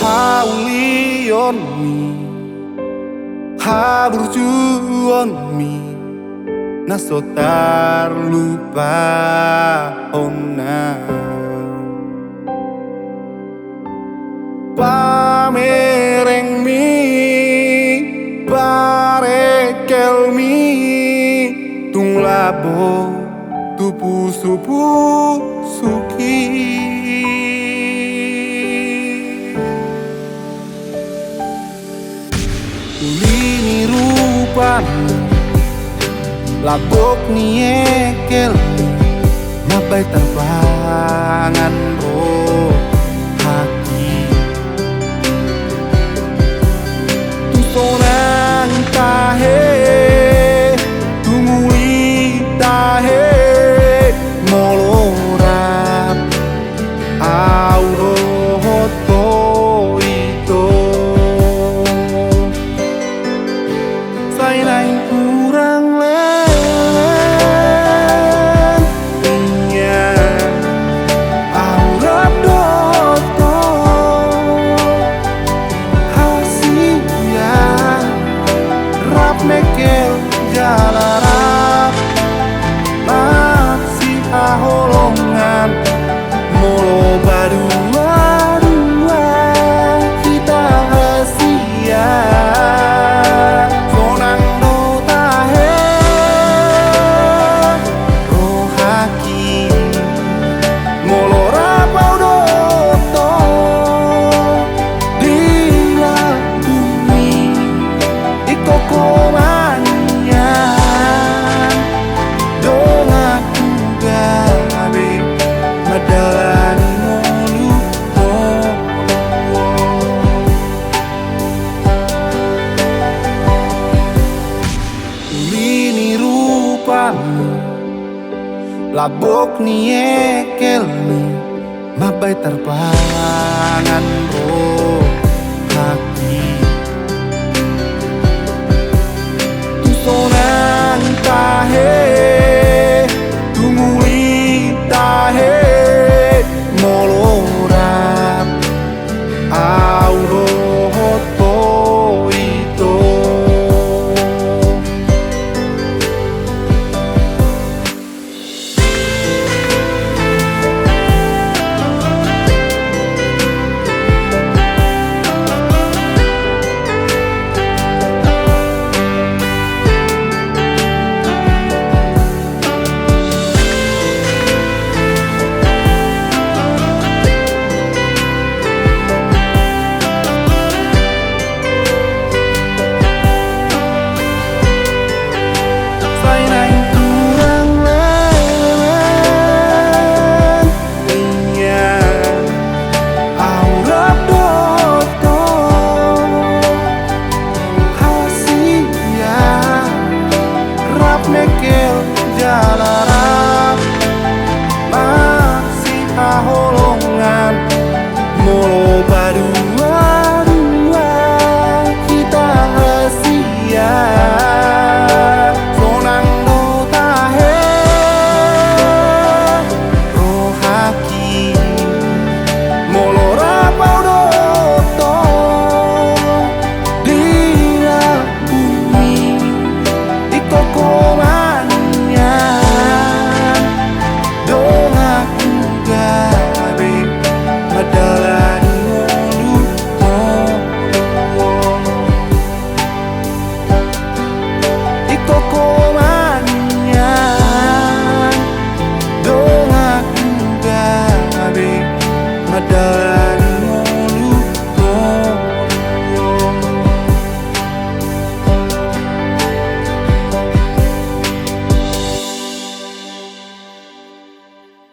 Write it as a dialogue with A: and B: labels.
A: Hauli on me, haburju on me, nasotar lupa ona. Pamereng mi, parekel mi, tung labo, tupu supu suki. Ulini rupamu, labok ni ekel, mabai terbangan roh hati. Tusonang tahe, tumuli tahe, molorap, aurohoto ito. Lain kurang len punya aurat doto hasia rap mekel jalarap masih aholongan molo badua kita hasia. Labok ni ekel mi, mabai terbangan